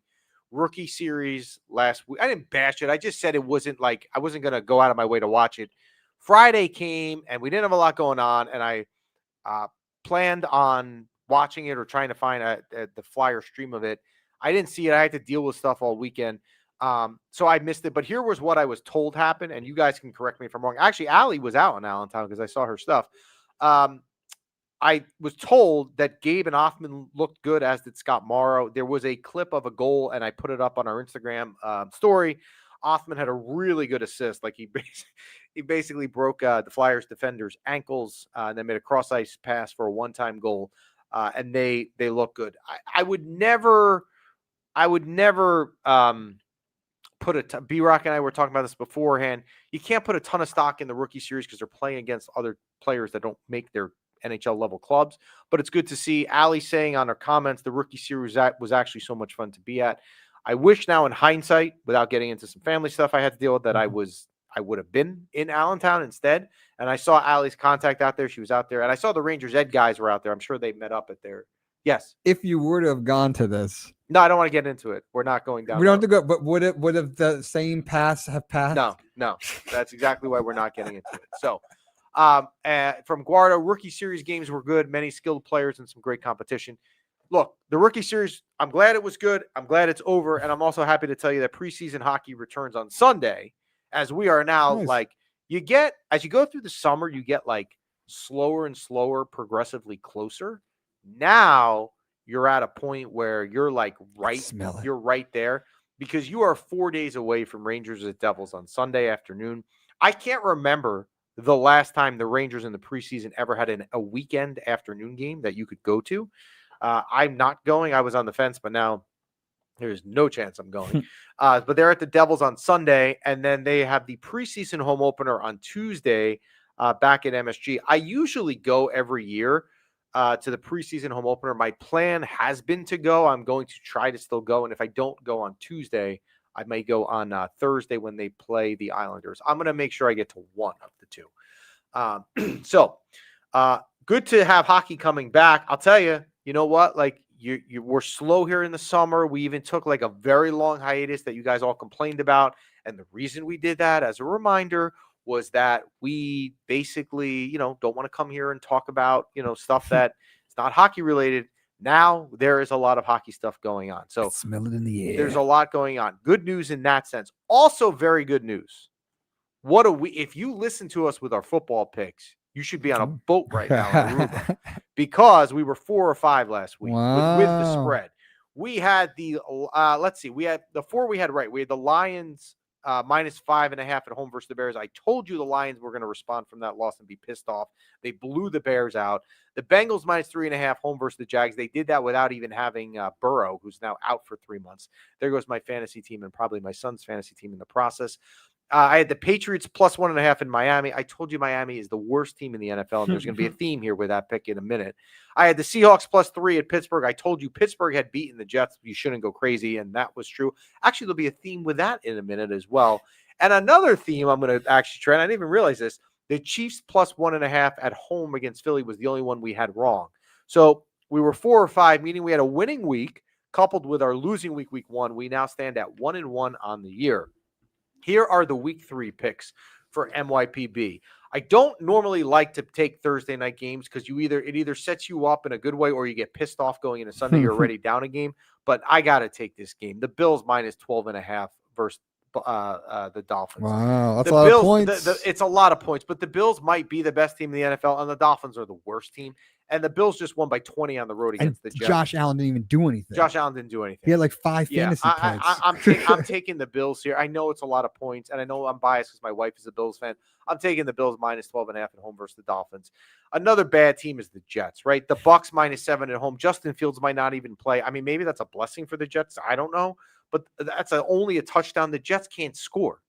rookie series last week. I didn't bash it. I just said it wasn't like I wasn't going to go out of my way to watch it. Friday came and we didn't have a lot going on, and I planned on watching it or trying to find the flyer stream of it. I didn't see it. I had to deal with stuff all weekend. So I missed it, but here was what I was told happened, and you guys can correct me if I'm wrong. Actually, Allie was out in Allentown because I saw her stuff. I was told that Gabe and Hoffman looked good, as did Scott Morrow. There was a clip of a goal, and I put it up on our Instagram story. Hoffman had a really good assist. Like he basically broke the Flyers defender's ankles, and then made a cross ice pass for a one-time goal. And they look good. I would never put B-Rock and I were talking about this beforehand. You can't put a ton of stock in the rookie series because they're playing against other players that don't make their NHL level clubs. But it's good to see Allie saying on her comments the rookie series was actually so much fun to be at. I wish now in hindsight, without getting into some family stuff I had to deal with, that I would have been in Allentown instead. And I saw Allie's contact out there. She was out there. And I saw the Rangers Ed guys were out there. I'm sure they met up at their – yes. If you were to have gone to this. No, I don't want to get into it. We're not going down. We don't have to go, but would have the same pass have passed? No. That's exactly why we're not getting into it. So from Guardo, rookie series games were good. Many skilled players and some great competition. Look, the rookie series, I'm glad it was good. I'm glad it's over. And I'm also happy to tell you that preseason hockey returns on Sunday, as we are now like you get, as you go through the summer, you get like slower and slower, progressively closer. Now you're at a point where you're like you're right there because you are 4 days away from Rangers at Devils on Sunday afternoon. I can't remember the last time the Rangers in the preseason ever had a weekend afternoon game that you could go to. I'm not going. I was on the fence, but now there's no chance I'm going. But they're at the Devils on Sunday, and then they have the preseason home opener on Tuesday back at MSG. I usually go every year to the preseason home opener. My plan has been to go. I'm going to try to still go, and if I don't go on Tuesday, I may go on Thursday when they play the Islanders. I'm going to make sure I get to one of the two. So good to have hockey coming back. I'll tell you, you know what? Like we're slow here in the summer. We even took like a very long hiatus that you guys all complained about. And the reason we did that, as a reminder, was that we basically, don't want to come here and talk about, stuff that is not hockey related. Now there is a lot of hockey stuff going on. So smell it in the air. There's a lot going on. Good news in that sense. Also very good news. If you listen to us with our football picks, you should be on a boat right now in Aruba because we were 4 or 5 last week with the spread. We had we had the 4 we had right. We had the Lions minus 5.5 at home versus the Bears. I told you the Lions were going to respond from that loss and be pissed off. They blew the Bears out. The Bengals minus 3.5 home versus the Jags. They did that without even having Burrow, who's now out for 3 months. There goes my fantasy team and probably my son's fantasy team in the process. I had the Patriots plus 1.5 in Miami. I told you Miami is the worst team in the NFL, and there's going to be a theme here with that pick in a minute. I had the Seahawks plus 3 at Pittsburgh. I told you Pittsburgh had beaten the Jets. You shouldn't go crazy, and that was true. Actually, there'll be a theme with that in a minute as well. And another theme I'm going to actually try, and I didn't even realize this, the Chiefs plus 1.5 at home against Philly was the only one we had wrong. So we were 4 or 5, meaning we had a winning week coupled with our losing week 1. We now stand at 1-1 on the year. Here are the week 3 picks for MYPB. I don't normally like to take Thursday night games because it either sets you up in a good way or you get pissed off going into Sunday. You're already down a game. But I got to take this game. The Bills minus 12.5 versus the Dolphins. Wow, that's a lot of points. It's a lot of points, but the Bills might be the best team in the NFL, and the Dolphins are the worst team. And the Bills just won by 20 on the road against the Jets. Josh Allen didn't even do anything. Josh Allen didn't do anything. He had like 5 fantasy points. I'm taking the Bills here. I know it's a lot of points, and I know I'm biased because my wife is a Bills fan. I'm taking the Bills minus 12.5 at home versus the Dolphins. Another bad team is the Jets, right? The Bucs minus 7 at home. Justin Fields might not even play. I mean, maybe that's a blessing for the Jets. I don't know. But that's only a touchdown. The Jets can't score.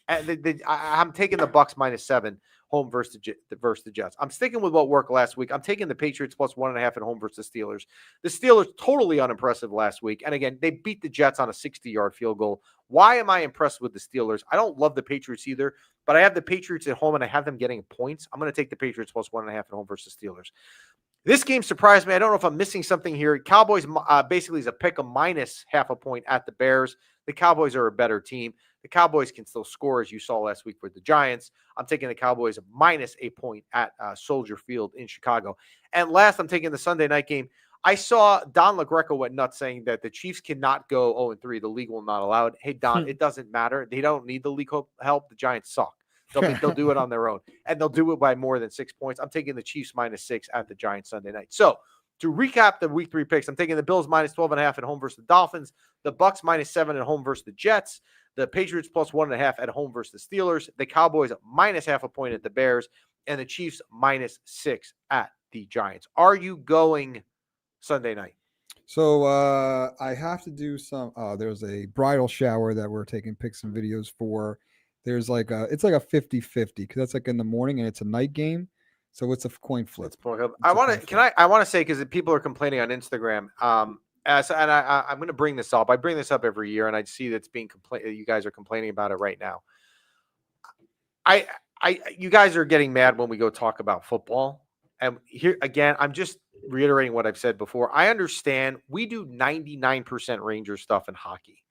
I'm taking the Bucs minus 7. home versus the Jets. I'm sticking with what worked last week. I'm taking the Patriots plus 1.5 at home versus the Steelers. The Steelers totally unimpressive last week. And again, they beat the Jets on a 60-yard field goal. Why am I impressed with the Steelers? I don't love the Patriots either, but I have the Patriots at home and I have them getting points. I'm going to take the Patriots plus 1.5 at home versus Steelers. This game surprised me. I don't know if I'm missing something here. Cowboys basically is a pick a minus 0.5 point at the Bears. The Cowboys are a better team. The Cowboys can still score, as you saw last week with the Giants. I'm taking the Cowboys minus a point at Soldier Field in Chicago. And last, I'm taking the Sunday night game. I saw Don LaGreca went nuts saying that the Chiefs cannot go 0-3. The league will not allow it. Hey, Don, it doesn't matter. They don't need the league help. The Giants suck. They'll do it on their own, and they'll do it by more than 6 points. I'm taking the Chiefs minus 6 at the Giants Sunday night. So to recap the week 3 picks, I'm taking the Bills minus 12.5 at home versus the Dolphins, the Bucks minus 7 at home versus the Jets, the Patriots plus 1.5 at home versus the Steelers, the Cowboys minus 0.5 point at the Bears, and the Chiefs minus 6 at the Giants. Are you going Sunday night? So I have to do some. There's a bridal shower that we're taking pics and videos for. There's it's like a 50-50 because that's like in the morning and it's a night game. So it's a coin flip. I want to say, because people are complaining on Instagram. I'm going to bring this up. I bring this up every year, and I see that's being you guys are complaining about it right now. You guys are getting mad when we go talk about football. And here again, I'm just reiterating what I've said before. I understand we do 99% Ranger stuff in hockey.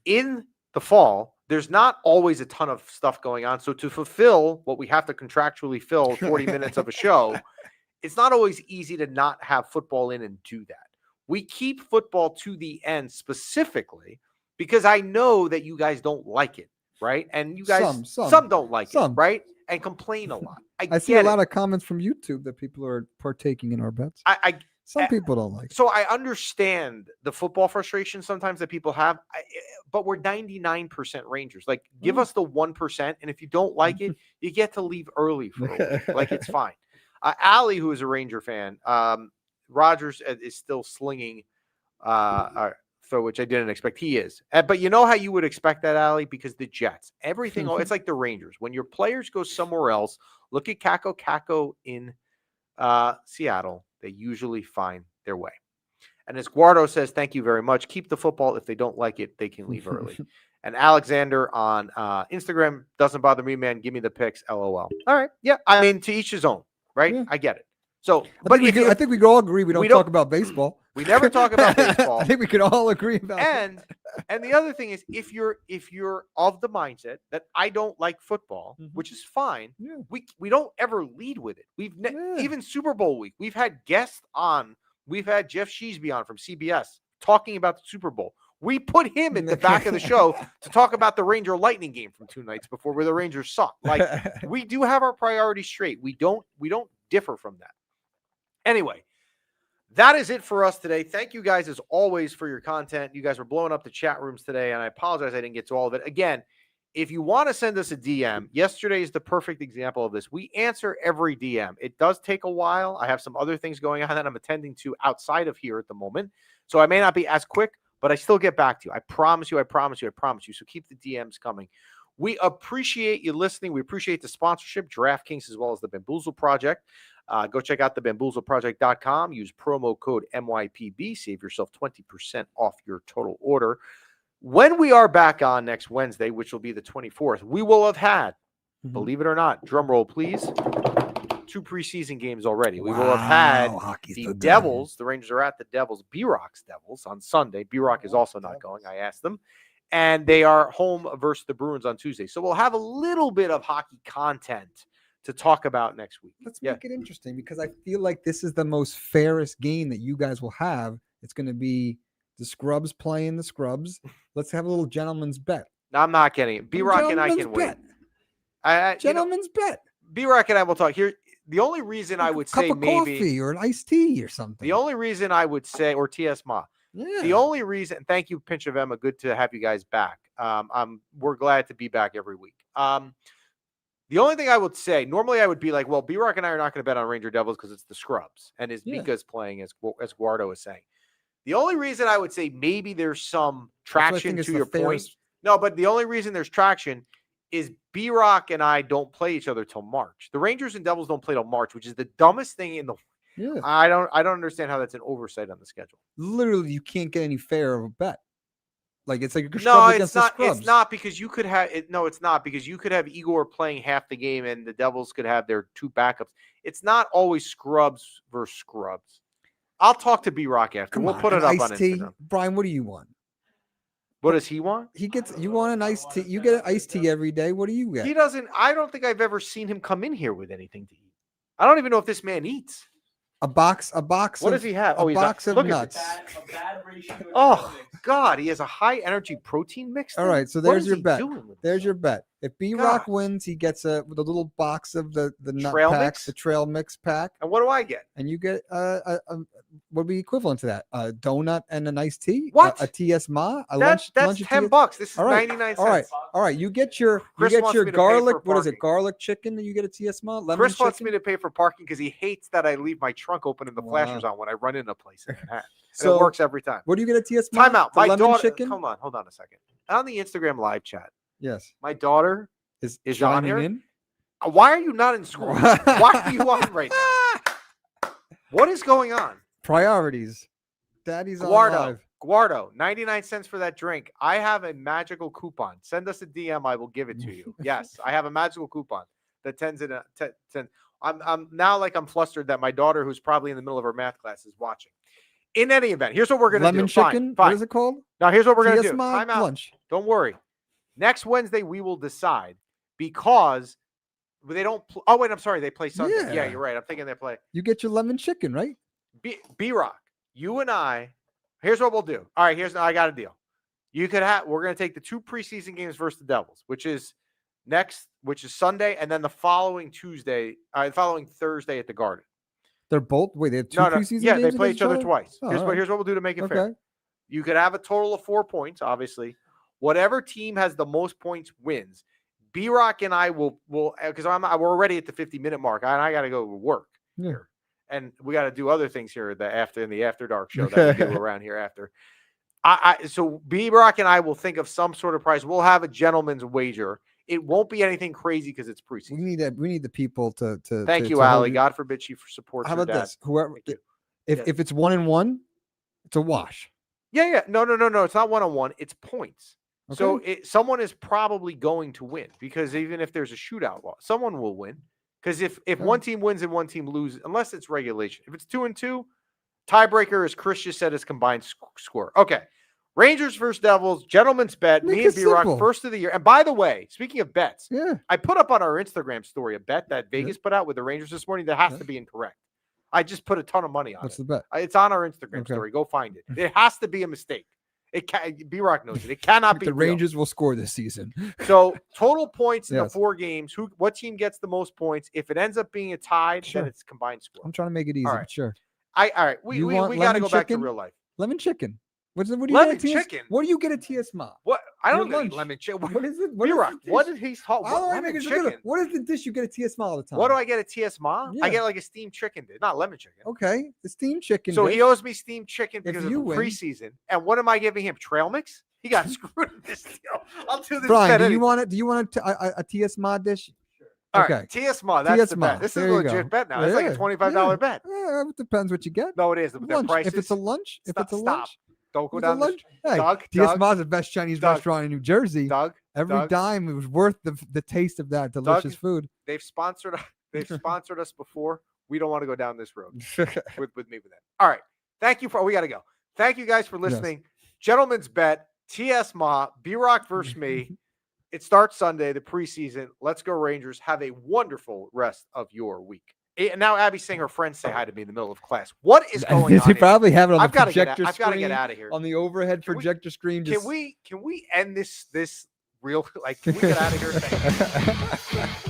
In the fall, there's not always a ton of stuff going on. So to fulfill what we have to contractually fill 40 minutes of a show, it's not always easy to not have football in and do that. We keep football to the end specifically because I know that you guys don't like it, right? And you guys, some don't like it, right? And complain a lot. I see a lot of comments from YouTube that people are partaking in our bets. Some people don't like it. So I understand the football frustration sometimes that people have, but we're 99% Rangers. Like, give us the 1%, and if you don't like it, you get to leave early for a week. Like, it's fine. Allie, who is a Ranger fan, Rogers is still slinging throw, which I didn't expect. He is. But you know how you would expect that, Allie? Because the Jets, everything, it's like the Rangers. When your players go somewhere else, look at Kako in Seattle. They usually find their way. And as Guardo says, thank you very much. Keep the football. If they don't like it, they can leave early. And Alexander on Instagram, doesn't bother me, man. Give me the picks, LOL. All right. Yeah. I mean, to each his own, right? Yeah. I get it. So, I think we could all agree we don't talk about baseball. We never talk about baseball. I think we could all agree about and the other thing is, if you're of the mindset that I don't like football, which is fine, we don't ever lead with it. Even Super Bowl week, we've had guests on. We've had Jeff Sheesby on from CBS talking about the Super Bowl. We put him in the back of the show to talk about the Ranger Lightning game from 2 nights before, where the Rangers suck. Like, we do have our priorities straight. We don't differ from that. Anyway, that is it for us today. Thank you guys, as always, for your content. You guys were blowing up the chat rooms today, and I apologize I didn't get to all of it. Again, if you want to send us a DM, yesterday is the perfect example of this. We answer every DM. It does take a while. I have some other things going on that I'm attending to outside of here at the moment, so I may not be as quick, but I still get back to you. I promise you. So keep the DMs coming. We appreciate you listening. We appreciate the sponsorship, DraftKings, as well as the Bamboozle Project. Go check out the bamboozleproject.com. Use promo code MYPB. Save yourself 20% off your total order. When we are back on next Wednesday, which will be the 24th, we will have had, believe it or not, drum roll please, 2 preseason games already. We will have had the Devils. The Rangers are at the Devils, B-Rock's Devils, on Sunday. B-Rock is also not going. I asked them. And they are home versus the Bruins on Tuesday. So we'll have a little bit of hockey content to talk about next week. Let's make it interesting, because I feel like this is the most fairest game that you guys will have. It's going to be the scrubs playing the scrubs. Let's have a little gentleman's bet. No, I'm not getting it. B-Rock and I can win. Gentleman's bet. B-Rock and I will talk here. The only reason I would say maybe coffee or an iced tea or something. The only reason I would say, or TS Ma. Yeah. The only reason, thank you, Pinch of Emma. Good to have you guys back. We're glad to be back every week. The only thing I would say, normally I would be like, well, B-Rock and I are not going to bet on Ranger Devils because it's the scrubs, and Mika's playing, as Guardo is saying. The only reason I would say maybe there's some traction to your point. No, but the only reason there's traction is B-Rock and I don't play each other till March. The Rangers and Devils don't play till March, which is the dumbest thing in the. Yeah. I don't understand how that's an oversight on the schedule. Literally, you can't get any fair of a bet. Like it's like a No, scrub it's against not. the scrubs. It's not because you could have it. No, it's not because you could have Igor playing half the game and the Devils could have their 2 backups. It's not always scrubs versus scrubs. I'll talk to B-Rock after. Come We'll on, put it an up on iced tea. Instagram. Brian, what do you want? What does he want? You want an iced tea. You get an iced tea every day. What do you get? He doesn't. I don't think I've ever seen him come in here with anything to eat. I don't even know if this man eats. A box. What does he have? A box of look at nuts. A bad ratio of Oh mix. God, he has a high energy protein mix. All thing? right, so What there's is your he bet. doing with There's this? your bet. If B-Rock God. wins, he gets the little box of the nut Trail pack, mix? the trail mix pack, And what do I get? and you get what would be equivalent to that? A donut and a nice tea. What? A TS Ma. That's lunch of $10. This is All right, 99 cents. All right, all right. You get your Chris wants me to pay garlic. for What is it? parking. Garlic chicken that you get at TS Ma. Lemon Chris chicken. wants me to pay for parking because he hates that I leave my trunk open and the Wow. flashers on when I run into a place in Manhattan. And So it works every time. What do you get at TS Ma? Time out. The My lemon daughter. chicken. Hold on a second. On the Instagram live chat, Yes. my daughter Is on joining here? in? Why are you not in school? Why are you on right now? What is going on? Priorities. Daddy's on live. Guardo, 99 cents for that drink. I have a magical coupon. Send us a DM. I will give it to you. Yes, I have a magical coupon that tends in a 10. I'm now like I'm flustered that my daughter, who's probably in the middle of her math class, is watching. In any event, here's what we're gonna Lemon do. Fine, chicken. fine. What is it called? Now here's what we're gonna TS do. Ma Time out. lunch. Don't worry. Next Wednesday we will decide because they don't. Oh wait, I'm sorry. They play Sunday. Yeah, Yeah. you're right. I'm thinking they play. You get your lemon chicken, right? B-Rock, you and I. Here's what we'll do. All right, I got a deal. We're going to take the 2 preseason games versus the Devils, which is Sunday, and then the following Thursday at the Garden. They're both. Wait, they have 2 preseason yeah, games. they play against each other other? twice. Oh, Here's all what right. we'll do to make it Okay. fair. You could have a total of 4 points, obviously. Whatever team has the most points wins. B-Rock and I will because we're already at the 50-minute mark. I got to go work here, and we got to do other things here in the After Dark show that we do around here after. So B-Rock and I will think of some sort of prize. We'll have a gentleman's wager. It won't be anything crazy because it's preseason. We need the people to Thank you, to Allie. hold God forbid she supports How her about dad. this? Whoever, Thank you. if it's 1-1, it's a wash. Yeah. No. It's not 1-on-1. It's points. Okay. So someone is probably going to win because even if there's a shootout loss, someone will win. Because if one team wins and one team loses, unless it's regulation, if it's 2-2, tiebreaker, as Chris just said, is combined score. Okay. Rangers versus Devils, gentleman's bet. Make Me and it B-Rock, simple. first of the year. And by the way, speaking of bets, Yeah. I put up on our Instagram story a bet that Vegas put out with the Rangers this morning that has to be incorrect. I just put a ton of money on What's it. the bet? It's on our Instagram story. Go find it. It has to be a mistake. B-Rock knows it. It cannot be The real. Rangers will score this season. So total points in the Yes. 4 games. What team gets the most points? If it ends up being a tie, Sure. then it's combined score. I'm trying to make it easy, All but right. sure. All right. We You got want to go lemon back to chicken? real life. Lemon chicken. What do you Lemon get at TS? chicken? What do you get at TS Ma? What? I Your don't know lunch. lemon chicken. What is it? What is B-Rock, the dish? what did he talk? How do I Lemon make it chicken. chicken? What is the dish you get at TS Ma all the time? What do I get at TS Ma? Yeah. I get like a steamed chicken dish, not lemon chicken. Okay, the steamed chicken. So dish. he owes me steamed chicken because of the you win- preseason. And what am I giving him? Trail mix? He got screwed in this deal. I'll do this. Brian, bet do you anyway. want it? Do you want a TS Ma dish? All Okay. right, TS Ma. That's TS the Ma. bet. This is There a you legit go. bet now. It's like a Yeah, $25 bet. It depends what you get. No, it is. Their Lunch. prices. If it's a lunch, Stop. Don't go if it's a down the lunch. Hey, Doug, TS Doug, Ma is the best Chinese Doug, restaurant in New Jersey. Doug. Every Doug. dime, it was worth the taste of that delicious food. They've sponsored us before. We don't want to go down this road with me with that. All right. Thank you we got to go. Thank you guys for listening. Gentlemen's bet. TS Ma, B-Rock versus me. It starts Sunday, the preseason. Let's go Rangers. Have a wonderful rest of your week. And now Abby's saying her friends say hi to me in the middle of class. What is going on? They probably have it on I've the got to projector I've got to screen. get out of here. On the overhead projector screen. Can we end this real? Like, can we get out of here? Thank you.